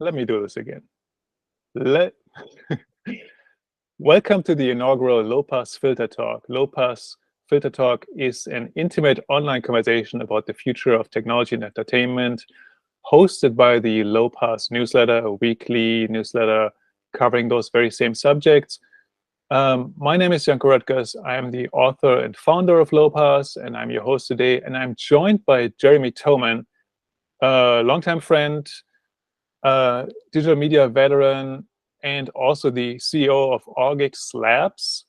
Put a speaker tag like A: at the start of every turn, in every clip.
A: Let me do this again. Welcome to the inaugural Lowpass Filter Talk. Lowpass Filter Talk is an intimate online conversation about the future of technology and entertainment, hosted by the Lowpass newsletter, a weekly newsletter covering those very same subjects. My name is Janko Rutgers. I am the author and founder of Lowpass, and I'm your host today. And I'm joined by Jeremy Toeman, a longtime friend, digital media veteran, and also the CEO of AugX Labs,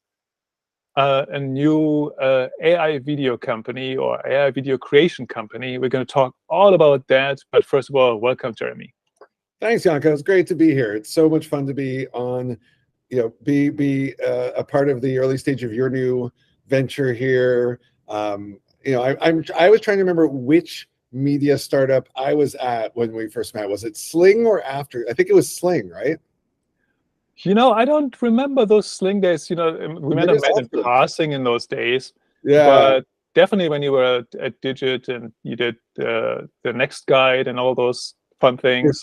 A: a new AI video company or AI video creation company. We're going to talk all about that. But first of all, welcome, Jeremy.
B: Thanks, Janko. It's great to be here. It's so much fun to be on, be a part of the early stage of your new venture here. I was trying to remember which media startup I was at when we first met. Was it Sling or after? I think it was Sling, right?
A: I don't remember those Sling days. We might have met in passing in those days.
B: Yeah.
A: But definitely when you were at Dijit and you did the Next Guide and all those fun things.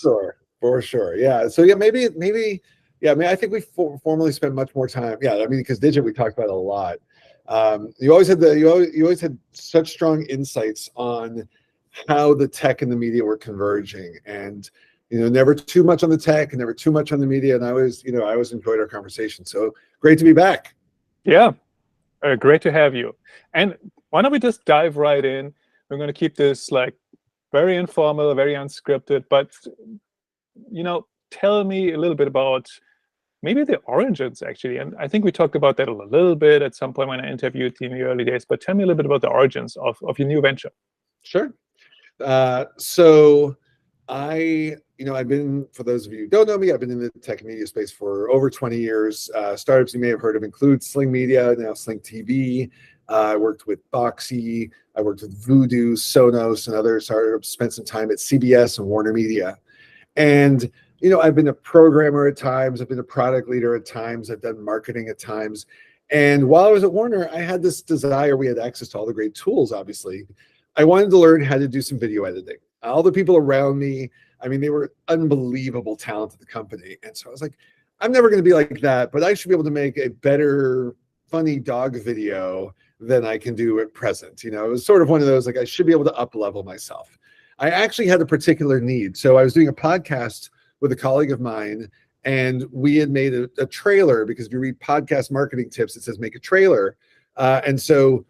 B: For sure. Yeah. So yeah, maybe. Yeah. I mean, I think we formally spent much more time. Yeah. I mean, because Dijit we talked about a lot. You always had such strong insights on how the tech and the media were converging, and never too much on the tech and never too much on the media. And I always enjoyed our conversation. So great to be back.
A: Yeah, great to have you. And why don't we just dive right in? We're going to keep this like very informal, very unscripted, but tell me a little bit about maybe the origins, actually. And I think we talked about that a little bit at some point when I interviewed you in the early days, but tell me a little bit about the origins of your new venture.
B: Sure. So I've been, for those of you who don't know me, I've been in the tech media space for over 20 years. Startups you may have heard of include Sling Media, now Sling TV. I worked with Boxy. I worked with Voodoo, Sonos, and other startups. Spent some time at CBS and WarnerMedia. And, I've been a programmer at times. I've been a product leader at times. I've done marketing at times. And while I was at Warner, I had this desire. We had access to all the great tools, obviously. I wanted to learn how to do some video editing. All the people around me, I mean, they were unbelievable talent at the company. And so I was like, I'm never going to be like that, but I should be able to make a better, funny dog video than I can do at present. It was sort of one of those, like, I should be able to up-level myself. I actually had a particular need. So I was doing a podcast with a colleague of mine, and we had made a trailer, because if you read podcast marketing tips, it says make a trailer. And so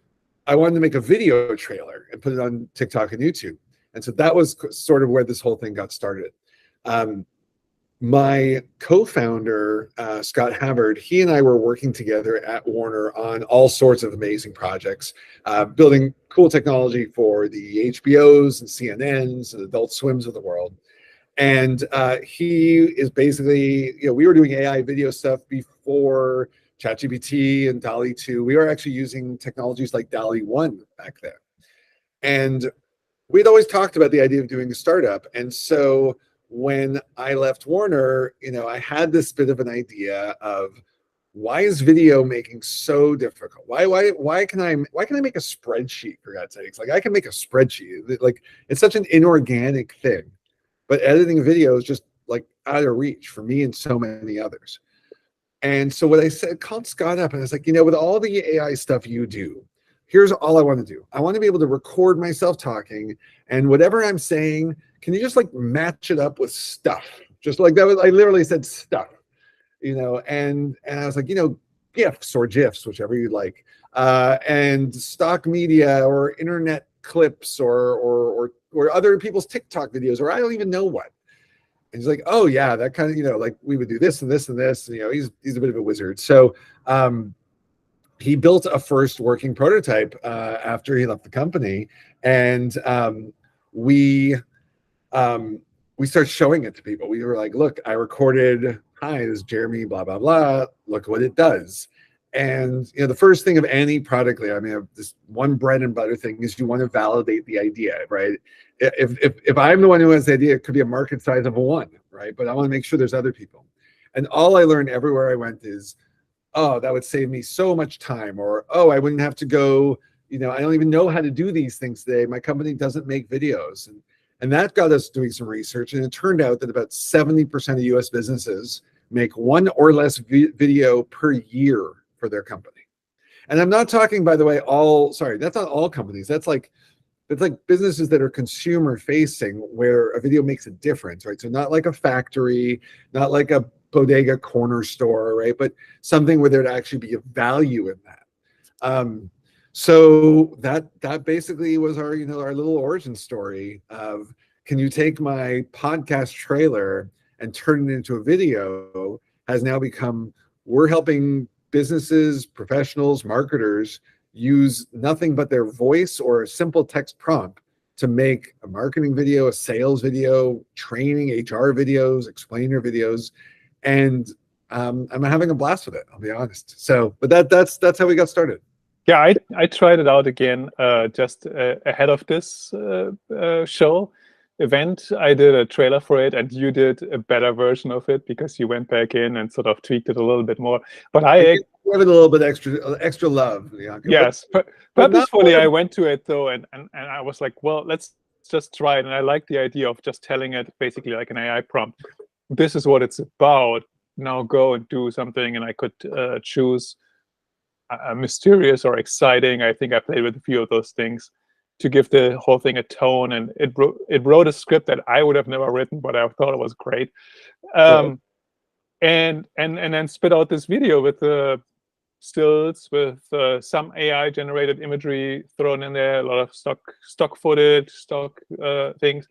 B: I wanted to make a video trailer and put it on TikTok and YouTube. And so that was sort of where this whole thing got started. My co-founder, Scott Havard, he and I were working together at Warner on all sorts of amazing projects, building cool technology for the HBOs and CNNs and Adult Swims of the world. And he is basically, we were doing AI video stuff before ChatGPT and DALL-E 2. We were actually using technologies like DALL-E 1 back then. And we'd always talked about the idea of doing a startup. And so when I left Warner, I had this bit of an idea of, why is video making so difficult? Why can I make a spreadsheet, for God's sakes? Like, I can make a spreadsheet. Like, it's such an inorganic thing. But editing video is just like out of reach for me and so many others. And so what I said, called Scott up, and I was like, with all the AI stuff you do, here's all I want to do. I want to be able to record myself talking, and whatever I'm saying, can you just like match it up with stuff? Just like that I literally said stuff, and I was like, GIFs or GIFs, whichever you like, and stock media or internet clips or other people's TikTok videos, or I don't even know what. And he's like, oh yeah, that kind of, like, we would do this and this and this. And, he's a bit of a wizard. So he built a first working prototype after he left the company. And we started showing it to people. We were like, look, I recorded, hi, this is Jeremy, blah, blah, blah. Look what it does. And the first thing of any product, I mean, this one bread and butter thing is you want to validate the idea, right? If I'm the one who has the idea, it could be a market size of 1, right? But I want to make sure there's other people. And all I learned everywhere I went is, oh, that would save me so much time, or, oh, I wouldn't have to go, I don't even know how to do these things today. My company doesn't make videos. And that got us doing some research. And it turned out that about 70% of US businesses make one or less video per year for their company. And I'm not talking, by the way, that's not all companies. That's like businesses that are consumer facing where a video makes a difference, right? So not like a factory, not like a bodega corner store, right? But something where there'd actually be a value in that. So that basically was our little origin story of, can you take my podcast trailer and turn it into a video, has now become, we're helping businesses, professionals, marketers use nothing but their voice or a simple text prompt to make a marketing video, a sales video, training, HR videos, explainer videos. And I'm having a blast with it, I'll be honest. So, but that's how we got started.
A: Yeah, I tried it out again just ahead of this show event. I did a trailer for it, and you did a better version of it because you went back in and sort of tweaked it a little bit more. But I
B: give it a little bit extra love.
A: Yes, purposefully I went to it though, and I was like, well, let's just try it. And I like the idea of just telling it basically like an AI prompt. This is what it's about. Now go and do something, and I could choose mysterious or exciting. I think I played with a few of those things to give the whole thing a tone, and it wrote a script that I would have never written, but I thought it was great. And then spit out this video with the stills, with some AI generated imagery thrown in there, a lot of stock footage, stock things.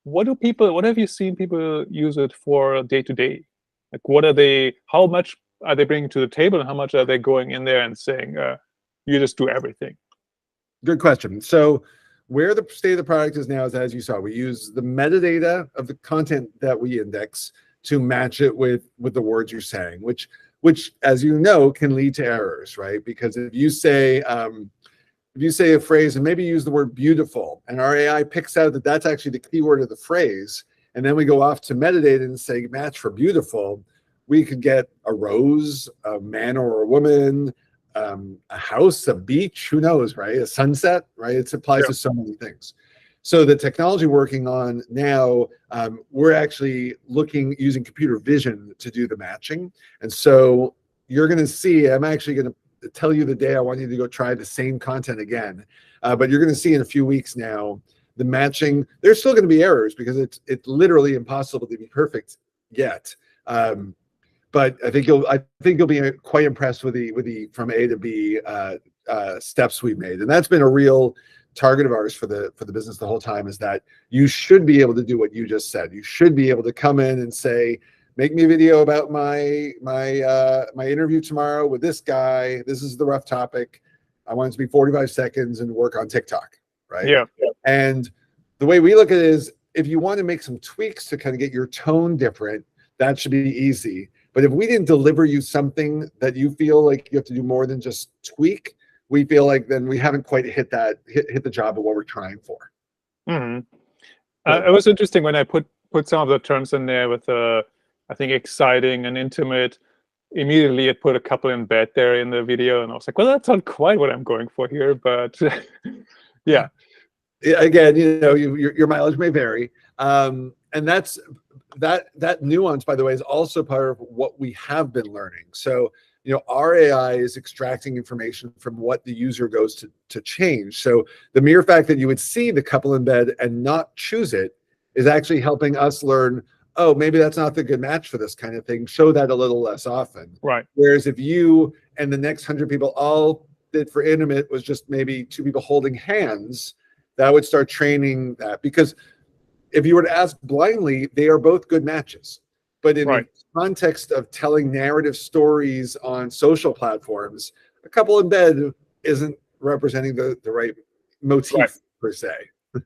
A: What have you seen people use it for day to day? Like, how much are they bringing to the table, and how much are they going in there and saying, you just do everything?
B: Good question. So where the state of the product is now is, as you saw, we use the metadata of the content that we index to match it with the words you're saying, which, as you know, can lead to errors, right? Because if you say a phrase and maybe use the word beautiful, and our AI picks out that that's actually the keyword of the phrase, and then we go off to metadata and say match for beautiful, we could get a rose, a man or a woman, a house, a beach, who knows, right? A sunset, right? It applies to so many things. So the technology we're working on now, we're actually using computer vision to do the matching. And so you're going to see, I'm actually going to tell you the day I want you to go try the same content again. But you're going to see in a few weeks now, the matching, there's still going to be errors because it's literally impossible to be perfect yet. But I think you'll be quite impressed with the from A to B steps we've made, and that's been a real target of ours for the business the whole time, is that you should be able to do what you just said. You should be able to come in and say, make me a video about my interview tomorrow with this guy. This is the rough topic. I want it to be 45 seconds and work on TikTok, right?
A: Yeah.
B: And the way we look at it is, if you want to make some tweaks to kind of get your tone different, that should be easy. But if we didn't deliver you something that you feel like you have to do more than just tweak, we feel like then we haven't quite hit the job of what we're trying for.
A: Mm-hmm. It was interesting when I put some of the terms in there with I think exciting and intimate. Immediately it put a couple in bed there in the video, and I was like, well, that's not quite what I'm going for here, but yeah.
B: Again, your mileage may vary, and that nuance, by the way, is also part of what we have been learning. So our AI is extracting information from what the user goes to change. So the mere fact that you would see the couple in bed and not choose it is actually helping us learn, oh, maybe that's not the good match for this kind of thing. Show that a little less often.
A: Right.
B: Whereas if you and the next 100 people all did for intimate was just maybe 2 people holding hands, that would start training that. Because if you were to ask blindly, they are both good matches. But in the context of telling narrative stories on social platforms, a couple in bed isn't representing the right motif per se.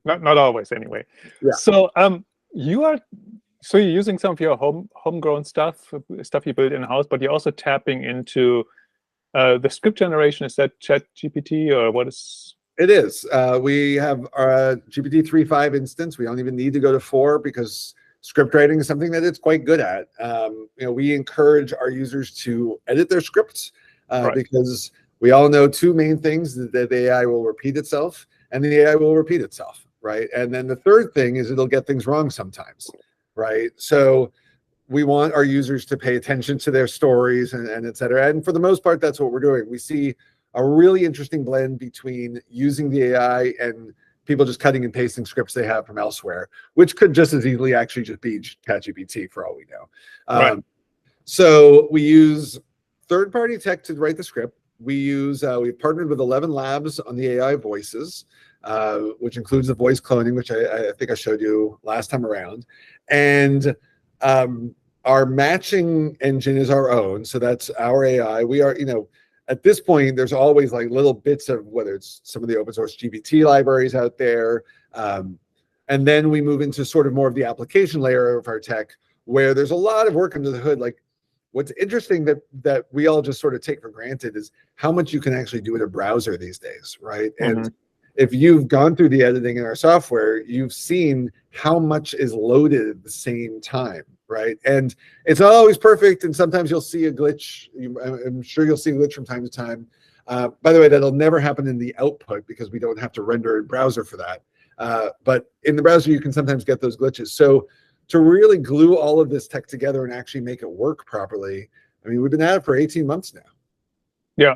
A: Not always, anyway.
B: Yeah.
A: So you're using some of your homegrown stuff you built in house, but you're also tapping into the script generation. Is that ChatGPT, or what is?
B: It is. We have our GPT 3.5 instance. We don't even need to go to 4 because script writing is something that it's quite good at. We encourage our users to edit their scripts because we all know 2 main things: that the AI will repeat itself and the AI will repeat itself, right? And then the third thing is it'll get things wrong sometimes, right? So we want our users to pay attention to their stories and et cetera. And for the most part, that's what we're doing. We see a really interesting blend between using the AI and people just cutting and pasting scripts they have from elsewhere, which could just as easily actually just be ChatGPT for all we know.
A: Right.
B: So we use third-party tech to write the script. We've partnered with 11 labs on the AI voices, which includes the voice cloning, which I think I showed you last time around. And our matching engine is our own. So that's our AI. We are, at this point, there's always like little bits of whether it's some of the open source GPT libraries out there. And then we move into sort of more of the application layer of our tech, where there's a lot of work under the hood. Like what's interesting that we all just sort of take for granted is how much you can actually do in a browser these days, right? And if you've gone through the editing in our software, you've seen how much is loaded at the same time, right? And it's not always perfect, and sometimes you'll see a glitch. I'm sure you'll see a glitch from time to time. By the way, that'll never happen in the output because we don't have to render in browser for that. But in the browser, you can sometimes get those glitches. So to really glue all of this tech together and actually make it work properly, I mean, we've been at it for 18 months now.
A: Yeah.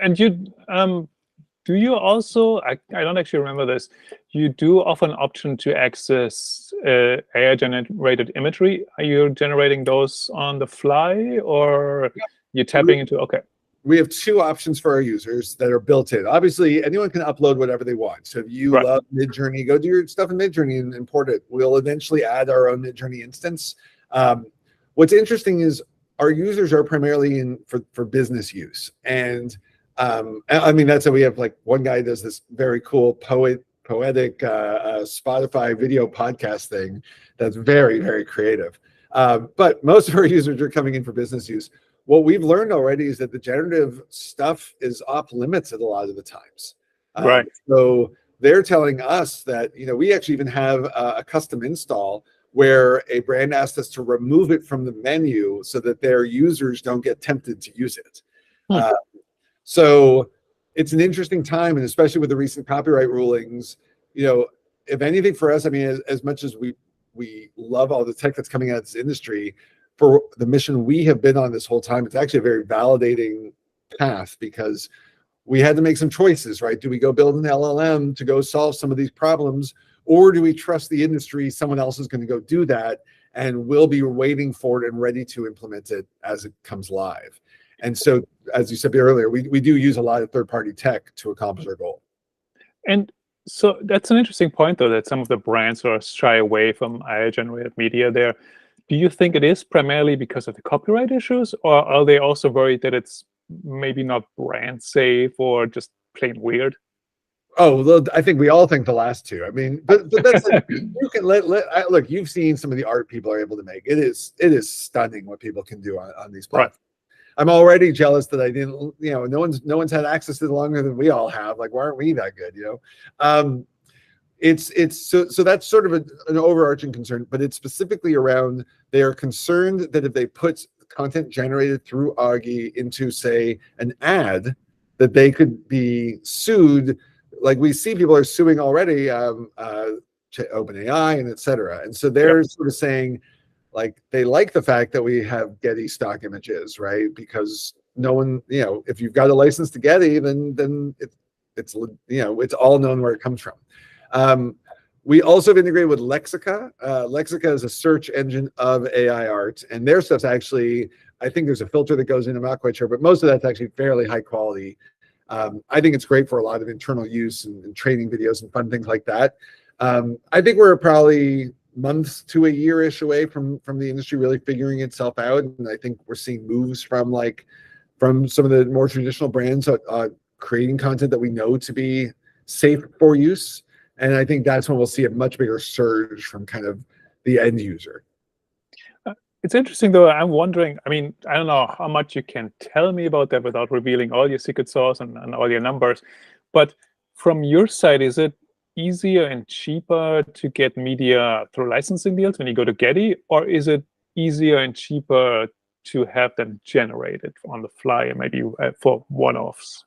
A: And do you also, I don't actually remember this, you do offer an option to access AI-generated imagery. Are you generating those on the fly, or you're tapping into, okay.
B: We have two options for our users that are built in. Obviously, anyone can upload whatever they want. So if you love Midjourney, go do your stuff in Midjourney and import it. We'll eventually add our own Midjourney instance. What's interesting is our users are primarily in for business use. And I mean, that's how we have, like, one guy does this very cool poetic Spotify video podcast thing that's very, very creative. But most of our users are coming in for business use. What we've learned already is that the generative stuff is off limits at a lot of the times. So they're telling us that, we actually even have a custom install where a brand asked us to remove it from the menu so that their users don't get tempted to use it. So it's an interesting time, and especially with the recent copyright rulings, if anything for us, I mean, as much as we love all the tech that's coming out of this industry, for the mission we have been on this whole time, it's actually a very validating path because we had to make some choices, right? Do we go build an LLM to go solve some of these problems, or do we trust the industry? Someone else is going to go do that, and we'll be waiting for it and ready to implement it as it comes live. And so, as you said earlier, we do use a lot of third-party tech to accomplish our goal.
A: And so that's an interesting point, though, that some of the brands sort of shy away from AI-generated media there. Do you think it is primarily because of the copyright issues, or are they also worried that it's maybe not brand safe or just plain weird?
B: Oh, well, I think we all think the last two. I mean, but that's like, you can look. You've seen some of the art people are able to make. It is stunning what people can do on these platforms. I'm already jealous that I didn't. No one's had access to it longer than we all have. Like, why aren't we that good? So that's sort of an overarching concern, but it's specifically around, they are concerned that if they put content generated through Augie into, say, an ad, that they could be sued. Like, we see people are suing already, OpenAI and et cetera. And so they're sort of saying, like, they like the fact that we have Getty stock images, right? Because no one, if you've got a license to Getty, then it's all known where it comes from. We also have integrated with Lexica. Lexica is a search engine of AI art, and their stuff's actually, I think there's a filter that goes in, I'm not quite sure, but most of that's actually fairly high quality. I think it's great for a lot of internal use and training videos and fun things like that. I think we're probably months to a year-ish away from the industry really figuring itself out, and I think we're seeing moves from some of the more traditional brands creating content that we know to be safe for use. And I think that's when we'll see a much bigger surge from kind of the end user.
A: It's interesting, though. I'm wondering, I mean, I don't know how much you can tell me about that without revealing all your secret sauce and all your numbers. But from your side, is it easier and cheaper to get media through licensing deals when you go to Getty, or is it easier and cheaper to have them generated on the fly and maybe for one-offs?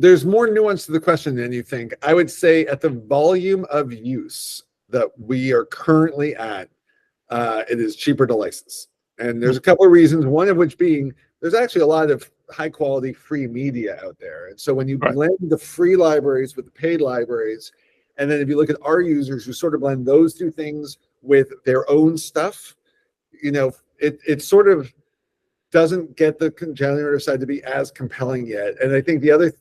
B: there's more nuance to the question than you think. I would say at the volume of use that we are currently at, it is cheaper to license. And there's a couple of reasons, one of which being there's actually a lot of high quality free media out there. And so when you blend the free libraries with the paid libraries, and then if you look at our users who sort of blend those two things with their own stuff, you know, it sort of doesn't get the generative side to be as compelling yet. And I think the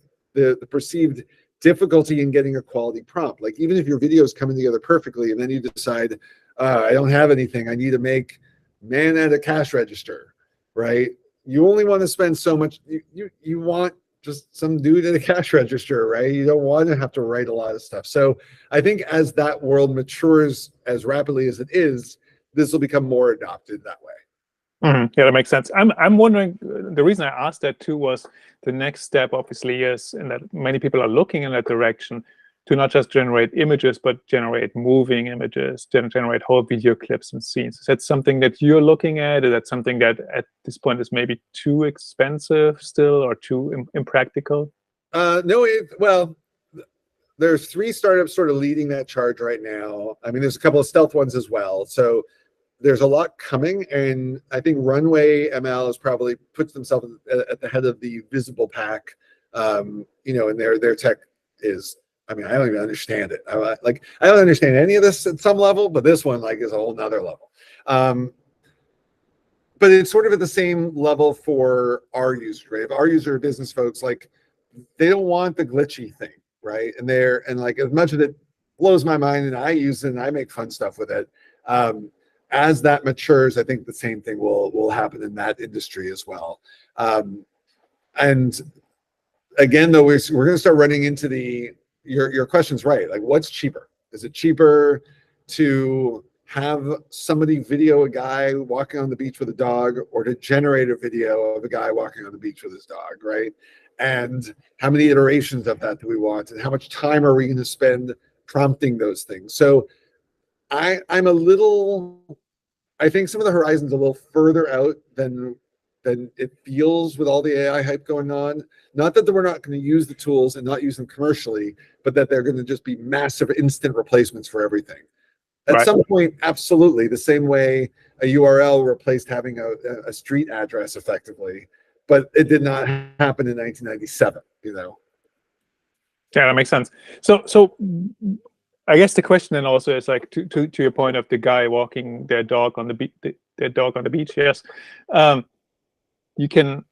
B: perceived difficulty in getting a quality prompt, like even if your video is coming together perfectly and then you decide, I don't have anything, I need to make man at a cash register, right? You only want to spend so much, you want just some dude at a cash register, right? You don't want to have to write a lot of stuff. So I think as that world matures as rapidly as it is, this will become more adopted that way.
A: Yeah, that makes sense. I'm wondering, the reason I asked that too was the next step obviously is, and that many people are looking in that direction, to not just generate images, but generate moving images, generate whole video clips and scenes. Is that something that you're looking at? Is that something that at this point is maybe too expensive still, or too impractical?
B: No, well, there's 3 startups sort of leading that charge right now. I mean, there's a couple of stealth ones as well. So there's a lot coming, and I think Runway ML has probably puts themselves at the head of the visible pack. You know, and their tech is, I mean, I don't even understand it. I don't understand any of this at some level, but this one like is a whole nother level. But it's sort of at the same level for our users, right? If our user business folks, like, they don't want the glitchy thing, right? And like, as much of it blows my mind and I use it and I make fun stuff with it, as that matures, I think the same thing will happen in that industry as well. And again, though, we're going to start running into your question's right. Like, what's cheaper? Is it cheaper to have somebody video a guy walking on the beach with a dog, or to generate a video of a guy walking on the beach with his dog, right? And how many iterations of that do we want? And how much time are we going to spend prompting those things? So I think some of the horizons a little further out than it feels with all the AI hype going on. Not that we're not going to use the tools and not use them commercially, but that they're going to just be massive instant replacements for everything. At some point, absolutely, the same way a URL replaced having a street address effectively, but it did not happen in 1997, you know?
A: Yeah, that makes sense. So I guess the question then also is, like, to your point of the guy walking their dog on the beach. Yes, you can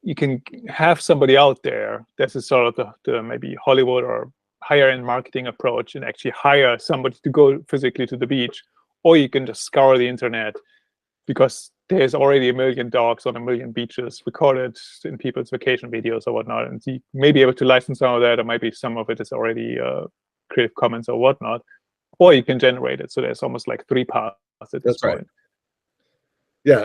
A: have somebody out there. This is sort of the maybe Hollywood or higher end marketing approach, and actually hire somebody to go physically to the beach, or you can just scour the internet, because there's already 1 million dogs on 1 million beaches recorded in people's vacation videos or whatnot, and you may be able to license some of that, or maybe some of it is already Creative Commons or whatnot. Or you can generate it. So there's almost like 3 paths at this point.
B: Right. Yeah,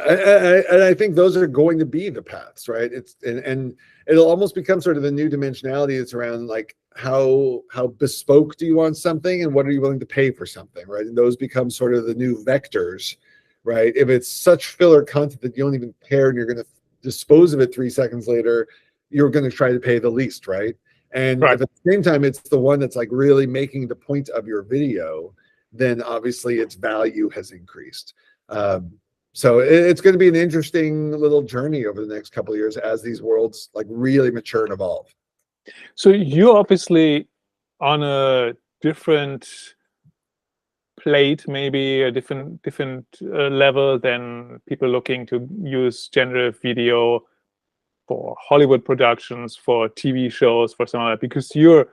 B: and I think those are going to be the paths, right? And it'll almost become sort of the new dimensionality. It's around like how bespoke do you want something, and what are you willing to pay for something, right? And those become sort of the new vectors, right? If it's such filler content that you don't even care and you're going to dispose of it 3 seconds later, you're going to try to pay the least, right? And if at the same time it's the one that's like really making the point of your video, then obviously its value has increased. So it's going to be an interesting little journey over the next couple of years as these worlds like really mature and evolve.
A: So you're obviously on a different plate, maybe a different level than people looking to use generative video for Hollywood productions, for TV shows, for some of that, because you're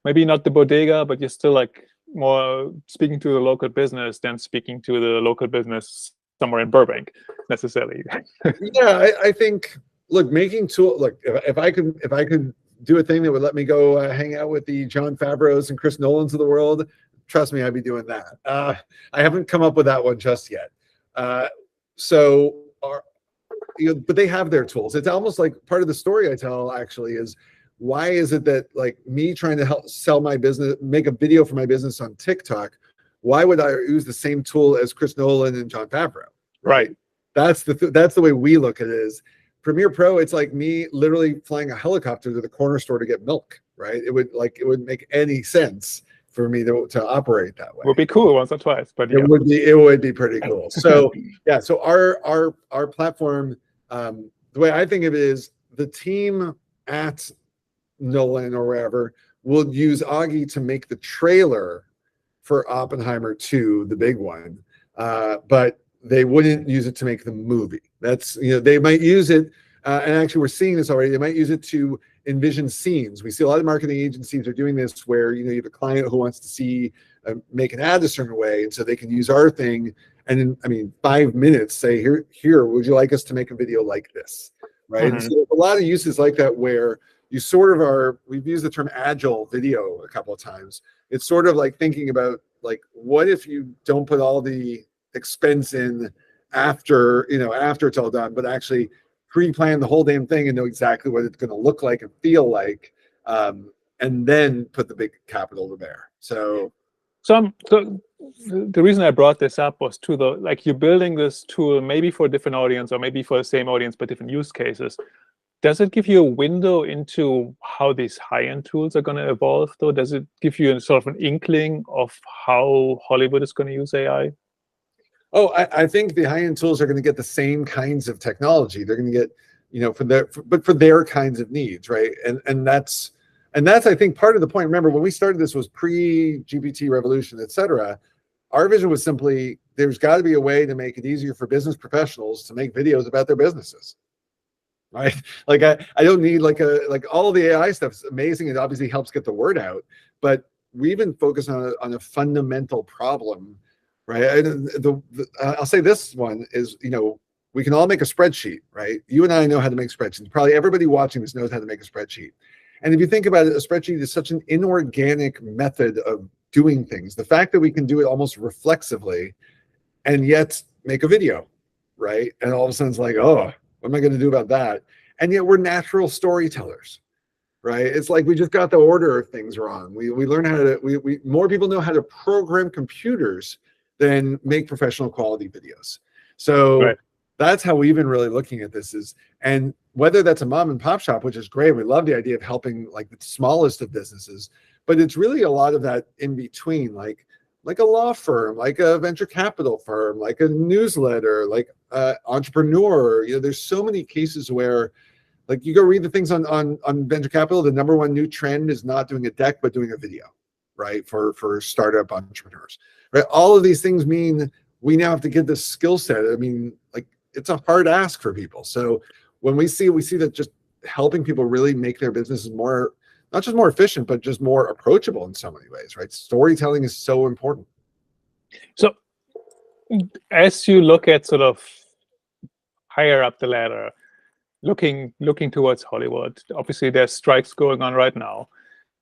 A: maybe not the bodega, but you're still like more speaking to the local business than speaking to the local business somewhere in Burbank necessarily.
B: Yeah, I think, look, making if I could do a thing that would let me go hang out with the Jon Favreaus and Chris Nolans of the world, trust me, I'd be doing that. I haven't come up with that one just yet. But they have their tools. It's almost like part of the story I tell actually is, why is it that like me trying to help sell my business, make a video for my business on TikTok, why would I use the same tool as Chris Nolan and Jon Favreau? Right. That's the way we look at it. Is Premiere Pro, it's like me literally flying a helicopter to the corner store to get milk, right? It would make any sense for me to operate that way.
A: Would be cool once or twice, but yeah.
B: It would be pretty cool. So yeah, so our platform, the way I think of it is the team at Nolan or wherever will use Augie to make the trailer for Oppenheimer 2, the big one, but they wouldn't use it to make the movie. That's, they might use it, and actually we're seeing this already, they might use it to envision scenes. We see a lot of marketing agencies are doing this where, you have a client who wants to see, make an ad a certain way, and so they can use our thing, and in, 5 minutes say, here, would you like us to make a video like this, right? And so there's a lot of uses like that where you sort of we've used the term agile video a couple of times. It's sort of like thinking about, like, what if you don't put all the expense in after it's all done, but actually pre-plan the whole damn thing and know exactly what it's going to look like and feel like, and then put the big capital to bear. So
A: the reason I brought this up was like, you're building this tool maybe for a different audience or maybe for the same audience but different use cases. Does it give you a window into how these high-end tools are going to evolve, though? Does it give you a sort of an inkling of how Hollywood is going to use AI?
B: Oh, I think the high-end tools are going to get the same kinds of technology. They're going to get, for their kinds of needs, right? And that's I think part of the point. Remember, when we started, this was pre-GPT revolution, et cetera. Our vision was simply, there's got to be a way to make it easier for business professionals to make videos about their businesses. Right? Like I don't need like all the AI stuff is amazing. It obviously helps get the word out, but we've been focused on a fundamental problem, right? I'll say this one is, we can all make a spreadsheet, right? You and I know how to make spreadsheets. Probably everybody watching this knows how to make a spreadsheet. And if you think about it, a spreadsheet is such an inorganic method of doing things. The fact that we can do it almost reflexively and yet make a video, right? And all of a sudden it's like, oh, what am I going to do about that? And yet we're natural storytellers, right? It's like we just got the order of things wrong. We learn how to, more people know how to program computers than make professional quality videos. So that's how we've been really looking at this and whether that's a mom and pop shop, which is great. We love the idea of helping like the smallest of businesses, but it's really a lot of that in between, like a law firm, like a venture capital firm, like a newsletter, like entrepreneur. There's so many cases where, like, you go read the things on venture capital, the -- new trend is not doing a deck, but doing a video, right? For startup entrepreneurs, right? All of these things mean we now have to get this skill set. Like, it's a hard ask for people. So when we see that just helping people really make their businesses more, not just more efficient, but just more approachable in so many ways, right? Storytelling is so important.
A: So as you look at sort of higher up the ladder, looking towards Hollywood, obviously there's strikes going on right now.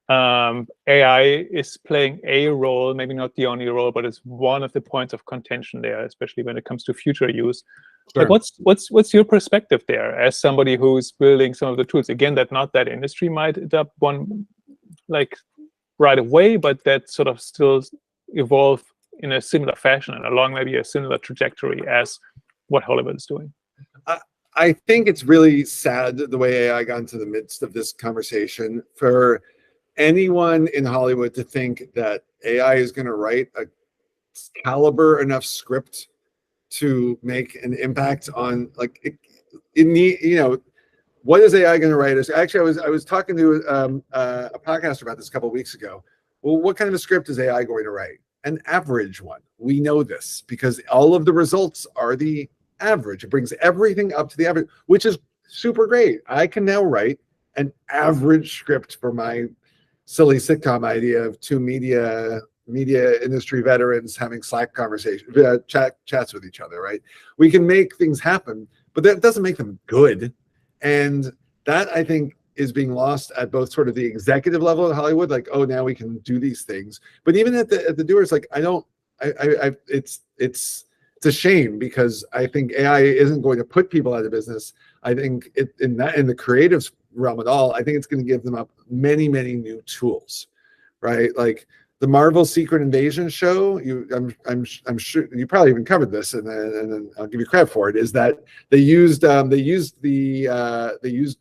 A: AI is playing a role, maybe not the only role, but it's one of the points of contention there, especially when it comes to future use. Sure. Like, what's your perspective there as somebody who's building some of the tools? Again, that industry might adopt one like right away, but that sort of still evolve in a similar fashion and along maybe a similar trajectory as what Hollywood is doing.
B: I think it's really sad the way AI got into the midst of this conversation. For anyone in Hollywood to think that AI is going to write a caliber enough script to make an impact on, like, what is AI going to write? Actually, I was talking to a podcaster about this a couple of weeks ago. Well, what kind of a script is AI going to write? An average one. We know this because all of the results are the average. It brings everything up to the average, which is super great. I can now write an average script for my silly sitcom idea of two media industry veterans having Slack conversations, chats with each other, right? We can make things happen, but that doesn't make them good. And that, I think, is being lost at both sort of the executive level in Hollywood, like, oh, now we can do these things. But even at the doers, like, it's a shame because I think AI isn't going to put people out of business. I think in the creative realm at all, I think it's going to give them up many, many new tools, right? Like the Marvel Secret Invasion show, I'm sure you probably even covered this, and then I'll give you credit for it. Is that they used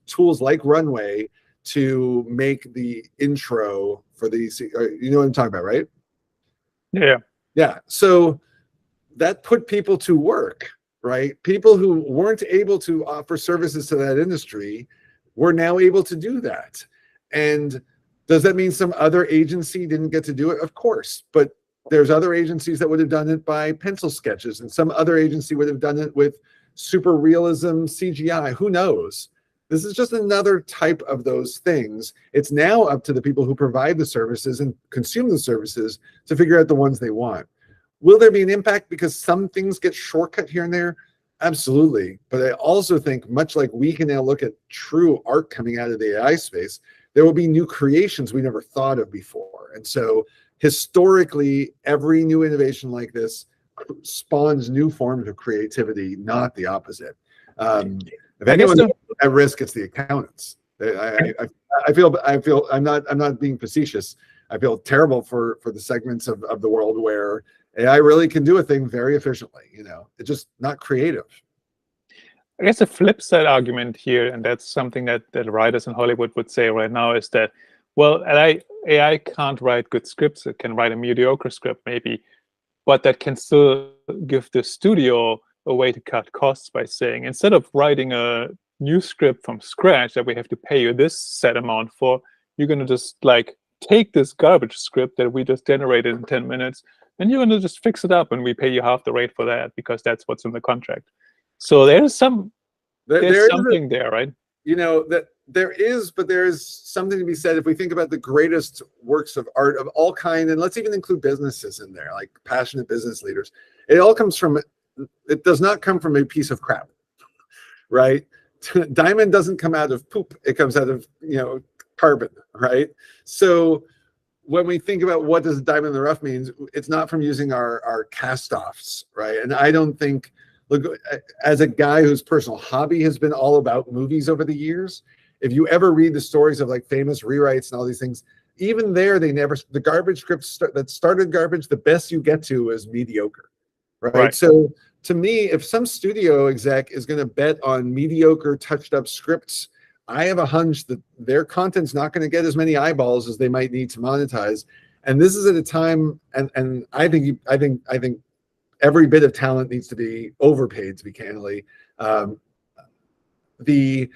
B: tools like Runway to make the intro for these. You know what I'm talking about, right?
A: Yeah.
B: Yeah. So that put people to work, right? People who weren't able to offer services to that industry were now able to do that. And does that mean some other agency didn't get to do it? Of course. But there's other agencies that would have done it by pencil sketches, and some other agency would have done it with super realism CGI. Who knows? This is just another type of those things. It's now up to the people who provide the services and consume the services to figure out the ones they want. Will there be an impact because some things get shortcut here and there? Absolutely. But I also think, much like we can now look at true art coming out of the AI space, there will be new creations we never thought of before. And so historically, every new innovation like this spawns new forms of creativity, not the opposite. If anyone's at risk, it's the accountants. I feel I'm not being facetious. I feel terrible for the segments of the world where AI really can do a thing very efficiently. You know, it's just not creative.
A: I guess the flip side argument here, and that's something that writers in Hollywood would say right now, is that, well, AI can't write good scripts. It can write a mediocre script maybe, but that can still give the studio a way to cut costs by saying, instead of writing a new script from scratch that we have to pay you this set amount for, you're going to just like take this garbage script that we just generated in 10 minutes and you're going to just fix it up and we pay you half the rate for that because that's what's in the contract. So there's something there, right?
B: You know, that there is, but there is something to be said if we think about the greatest works of art of all kind, and let's even include businesses in there, like passionate business leaders. It all comes from, it does not come from a piece of crap, right? Diamond doesn't come out of poop. It comes out of, you know, carbon, right? So when we think about what does diamond in the rough means, it's not from using our cast-offs, right? And I don't think, look, as a guy whose personal hobby has been all about movies over the years, if you ever read the stories of like famous rewrites and all these things, even there, they never, the garbage scripts that started garbage, the best you get to is mediocre, right? So to me, if some studio exec is going to bet on mediocre touched up scripts, I have a hunch that their content's not going to get as many eyeballs as they might need to monetize. And this is at a time, and I think every bit of talent needs to be overpaid, to be candidly. The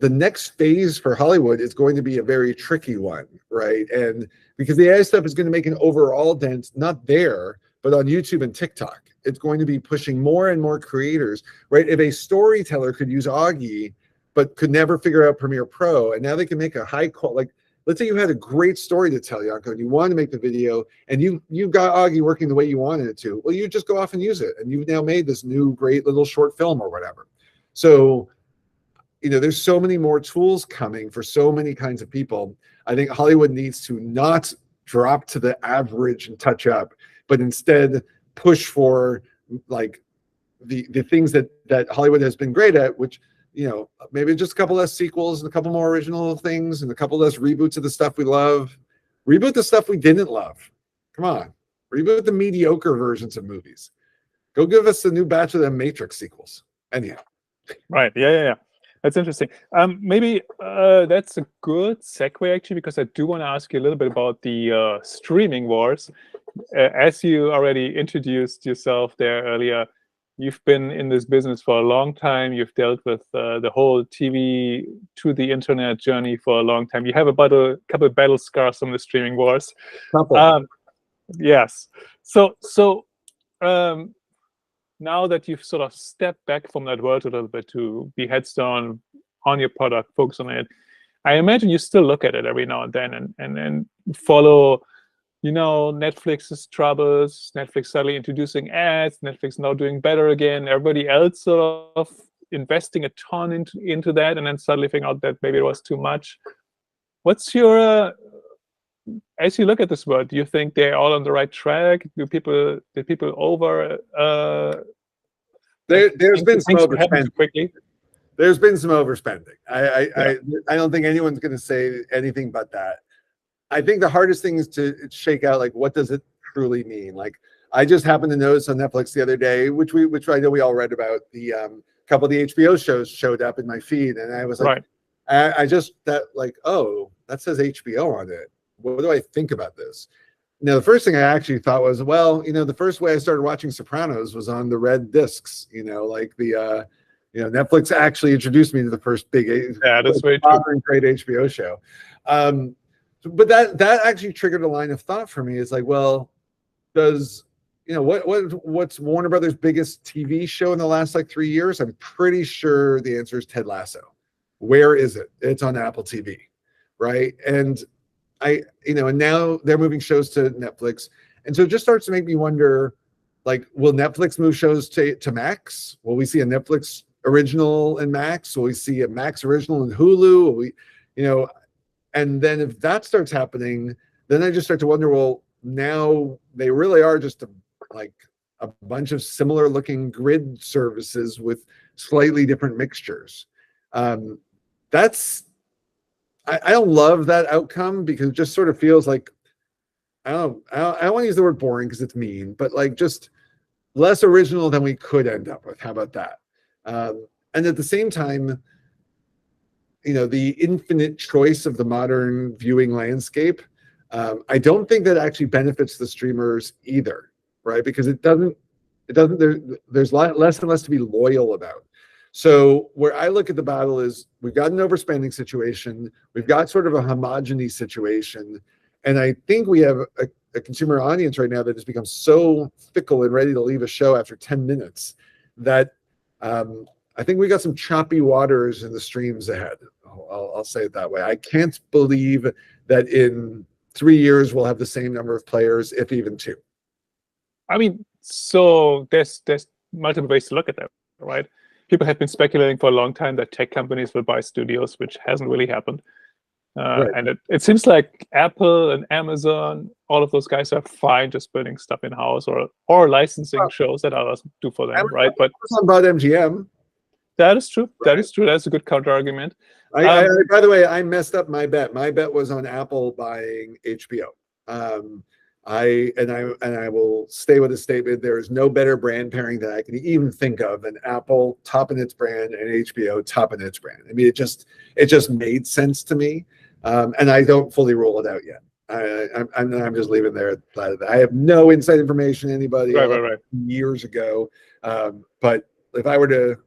B: next phase for Hollywood is going to be a very tricky one, right? And because the AI stuff is going to make an overall dent, not there, but on YouTube and TikTok. It's going to be pushing more and more creators, right? If a storyteller could use Augie, but could never figure out Premiere Pro, and now they can make a high quality, like, let's say you had a great story to tell, Janko, and you wanted to make the video, and you got Augie working the way you wanted it to. Well, you just go off and use it, and you've now made this new great little short film or whatever. So, you know, there's so many more tools coming for so many kinds of people. I think Hollywood needs to not drop to the average and touch up, but instead push for like the things that Hollywood has been great at, which, you know, maybe just a couple less sequels and a couple more original things and a couple less reboots of the stuff we love. Reboot the stuff we didn't love. Come on. Reboot the mediocre versions of movies. Go give us a new batch of the Matrix sequels. Anyhow.
A: Right. Yeah. That's interesting. Maybe that's a good segue, actually, because I do want to ask you a little bit about the streaming wars. As you already introduced yourself there earlier, you've been in this business for a long time. You've dealt with the whole TV to the internet journey for a long time. You have about a couple of battle scars from the streaming wars. Yes. So now that you've sort of stepped back from that world a little bit to be heads down on your product, focus on it, I imagine you still look at it every now and then and follow, you know, Netflix's troubles, Netflix suddenly introducing ads, Netflix now doing better again, everybody else sort of investing a ton into that, and then suddenly figuring out that maybe it was too much. What's your, as you look at this world, do you think they're all on the right track? Do people over?
B: There's been some overspending.
A: Quickly.
B: There's been some overspending. I don't think anyone's going to say anything but that. I think the hardest thing is to shake out, like, what does it truly mean? Like, I just happened to notice on Netflix the other day, which I know we all read about, the couple of the HBO shows showed up in my feed, and I was like, I just that like, oh, that says HBO on it. What do I think about this? Now, the first thing I actually thought was, well, the first way I started watching Sopranos was on the red discs. Like the Netflix actually introduced me to the first big
A: Yeah, that's very true.
B: modern great HBO show. But that actually triggered a line of thought for me. It's like, well, does what's Warner Brothers' biggest TV show in the last like 3 years? I'm pretty sure the answer is Ted Lasso. Where is it? It's on Apple TV, right? And and now they're moving shows to Netflix, and so it just starts to make me wonder, like, will Netflix move shows to Max? Will we see a Netflix original in Max? Will we see a Max original in Hulu? Will we, and then if that starts happening, then I just start to wonder, well, now they really are just a bunch of similar looking grid services with slightly different mixtures. I don't love that outcome, because it just sort of feels like, I don't want to use the word boring because it's mean, but like just less original than we could end up with. How about that? And at the same time, the infinite choice of the modern viewing landscape, I don't think that actually benefits the streamers either, right? Because there's less and less to be loyal about. So where I look at the battle is, we've got an overspending situation, we've got sort of a homogeny situation, and I think we have a consumer audience right now that has become so fickle and ready to leave a show after 10 minutes that I think we got some choppy waters in the streams ahead. I'll say it that way. I can't believe that in 3 years we'll have the same number of players, if even 2.
A: I mean, so there's multiple ways to look at that, right? People have been speculating for a long time that tech companies will buy studios, which hasn't really happened.
B: Right.
A: And it seems like Apple and Amazon, all of those guys are fine just building stuff in-house or licensing shows that others do for them, right? But
B: Amazon bought MGM.
A: That is true.
B: Right.
A: That is true. That's a good counter argument.
B: By the way, I messed up my bet. My bet was on Apple buying HBO. I will stay with a statement. There is no better brand pairing that I can even think of than Apple topping its brand and HBO topping its brand. I mean, it just made sense to me, and I don't fully rule it out yet. I'm just leaving there. I have no inside information. Anybody
A: right.
B: Years ago, but if I were to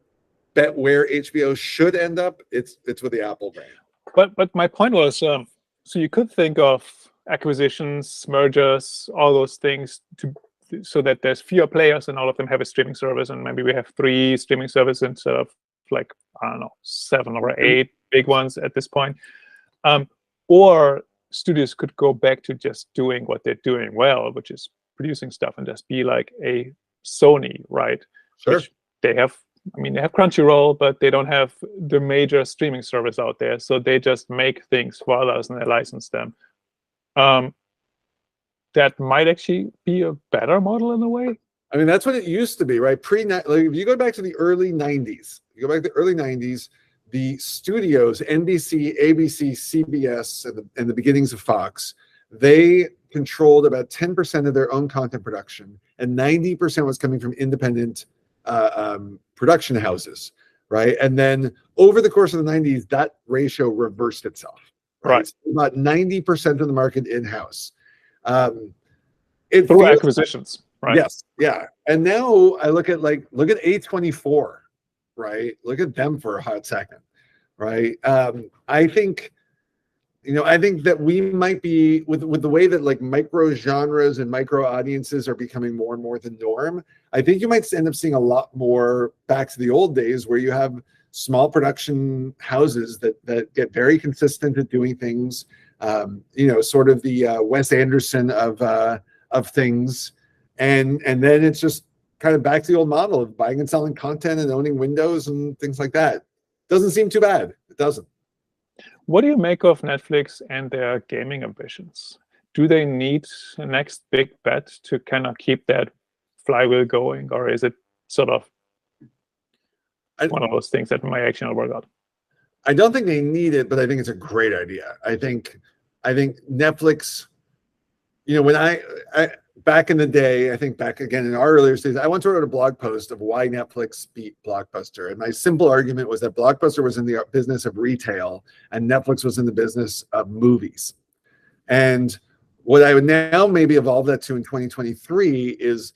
B: bet where HBO should end up, it's with the Apple brand.
A: But my point was, so you could think of acquisitions, mergers, all those things so that there's fewer players and all of them have a streaming service, and maybe we have 3 streaming services instead of like, I don't know, 7 or 8 big ones at this point. Or studios could go back to just doing what they're doing well, which is producing stuff, and just be like a Sony, right?
B: Sure.
A: Which they have. I mean, they have Crunchyroll, but they don't have the major streaming service out there. So they just make things for others and they license them. That might actually be a better model in a way.
B: I mean, that's what it used to be, right? If you go back to the early 90s, the studios, NBC, ABC, CBS, and the beginnings of Fox, they controlled about 10% of their own content production, and 90% was coming from independent production houses, right? And then over the course of the 90s, that ratio reversed itself, right? So about 90% of the market in-house.
A: Through acquisitions, right?
B: Yes, yeah. And now I look at A24, right? Look at them for a hot second, right? I think that we might be with the way that like micro genres and micro audiences are becoming more and more the norm. I think you might end up seeing a lot more back to the old days where you have small production houses that get very consistent at doing things. Sort of the Wes Anderson of things, and then it's just kind of back to the old model of buying and selling content and owning windows and things like that. Doesn't seem too bad. It doesn't.
A: What do you make of Netflix and their gaming ambitions? Do they need a next big bet to kind of keep that flywheel going, or is it sort of one of those things that might actually not work out?
B: I don't think they need it, but I think it's a great idea. I think Netflix, when back in the day, I think back again in our earlier stages, I once wrote a blog post of why Netflix beat Blockbuster. And my simple argument was that Blockbuster was in the business of retail and Netflix was in the business of movies. And what I would now maybe evolve that to in 2023 is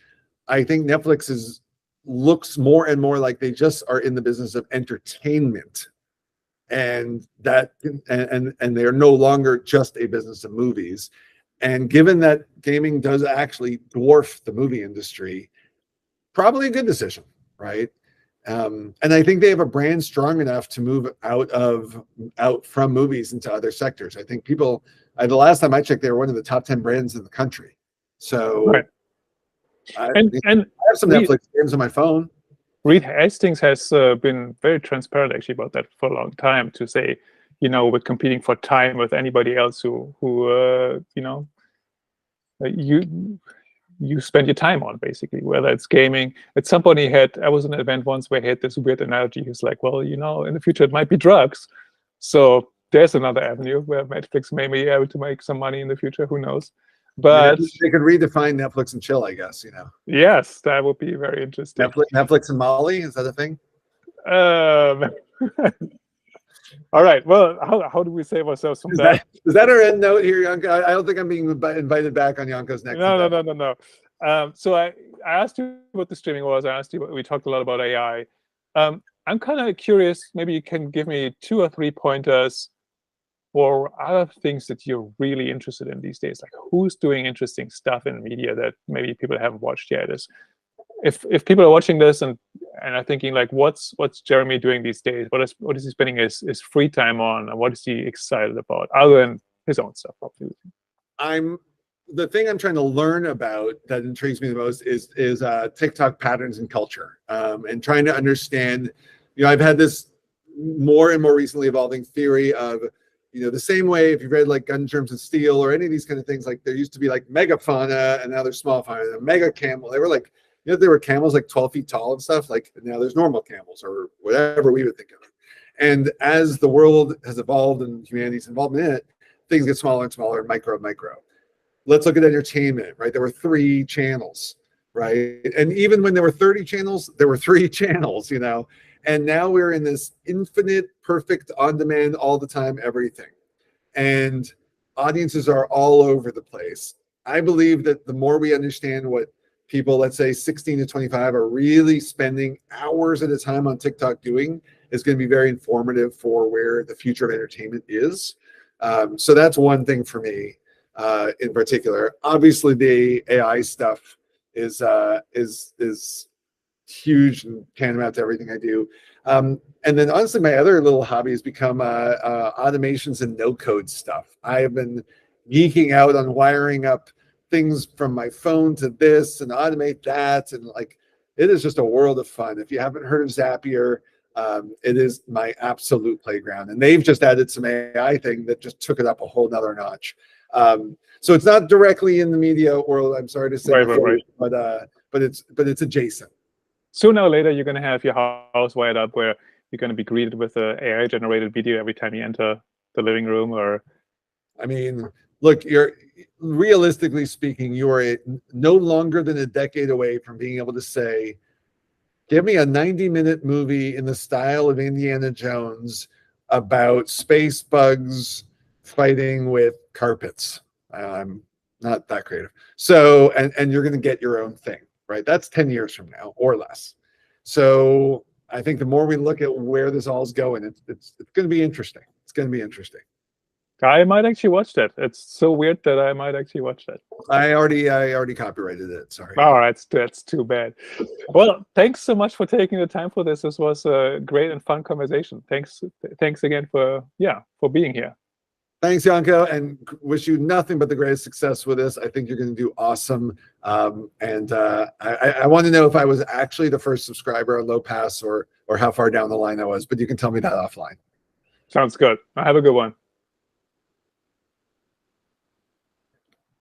B: I think Netflix looks more and more like they just are in the business of entertainment. And that and they are no longer just a business of movies. And given that gaming does actually dwarf the movie industry, probably a good decision, right? And I think they have a brand strong enough to move out from movies into other sectors. I think people, the last time I checked, they were one of the top 10 brands in the country. So
A: right.
B: I have some Netflix games on my phone.
A: Reed Hastings has been very transparent actually about that for a long time, to say, you know, we're competing for time with anybody else who you know, you spend your time on, basically, whether it's gaming. At some point I was in an event once where he had this weird analogy. He's like, well, you know, in the future it might be drugs. So there's another avenue where Netflix may be able to make some money in the future. Who knows? But
B: they could redefine Netflix and chill, I guess, you know.
A: Yes, that would be very interesting.
B: Netflix and Molly, is that a thing?
A: All right. Well, how do we save ourselves from that?
B: Is that our end note here, Janko? I don't think I'm being invited back on Janko's next.
A: No. So I asked you what the streaming was. I asked you. We talked a lot about AI. I'm kind of curious. Maybe you can give me 2 or 3 pointers for other things that you're really interested in these days. Like, who's doing interesting stuff in media that maybe people haven't watched yet? If people are watching this and are thinking like, what's Jeremy doing these days? What is he spending his free time on? And what is he excited about, other than his own stuff, obviously?
B: The thing I'm trying to learn about that intrigues me the most is TikTok patterns and culture, and trying to understand. You know, I've had this more and more recently evolving theory of, you know, the same way if you've read like Gun, Germs, and Steel or any of these kind of things, like there used to be like megafauna and now there's small fauna. The mega camel, they were like, you know, there were camels like 12 feet tall and stuff. Like now there's normal camels or whatever we would think of. And as the world has evolved and humanity's involvement in it, things get smaller and smaller, micro. Let's look at entertainment, right? There were 3 channels, right? And even when there were 30 channels, there were 3 channels, you know. And now we're in this infinite, perfect, on-demand, all the time, everything. And audiences are all over the place. I believe that the more we understand what people, let's say 16 to 25, are really spending hours at a time on TikTok doing, is going to be very informative for where the future of entertainment is. So that's one thing for me in particular. Obviously, the AI stuff is huge and tantamount to everything I do. And then honestly, my other little hobby has become automations and no-code stuff. I have been geeking out on wiring up things from my phone to this and automate that. And like, it is just a world of fun. If you haven't heard of Zapier, it is my absolute playground. And they've just added some AI thing that just took it up a whole nother notch. So it's not directly in the media world, I'm sorry to say,
A: right.
B: but it's adjacent.
A: Sooner or later, you're going to have your house wired up where you're going to be greeted with an AI-generated video every time you enter the living room. Or,
B: I mean, look, you're realistically speaking, you are no longer than a decade away from being able to say, give me a 90-minute movie in the style of Indiana Jones about space bugs fighting with carpets. I'm not that creative. So, and you're going to get your own thing. Right, that's 10 years from now or less. So I think the more we look at where this all is going, it's going to be interesting. It's going to be interesting.
A: I might actually watch that. It's so weird that I might actually watch that.
B: I already copyrighted it. Sorry.
A: Oh, that's too bad. Well, thanks so much for taking the time for this. This was a great and fun conversation. Thanks again for being here.
B: Thanks, Janko, and wish you nothing but the greatest success with this. I think you're going to do awesome. And I want to know if I was actually the first subscriber on Lowpass or how far down the line I was, but you can tell me that offline.
A: Sounds good. Have a good one.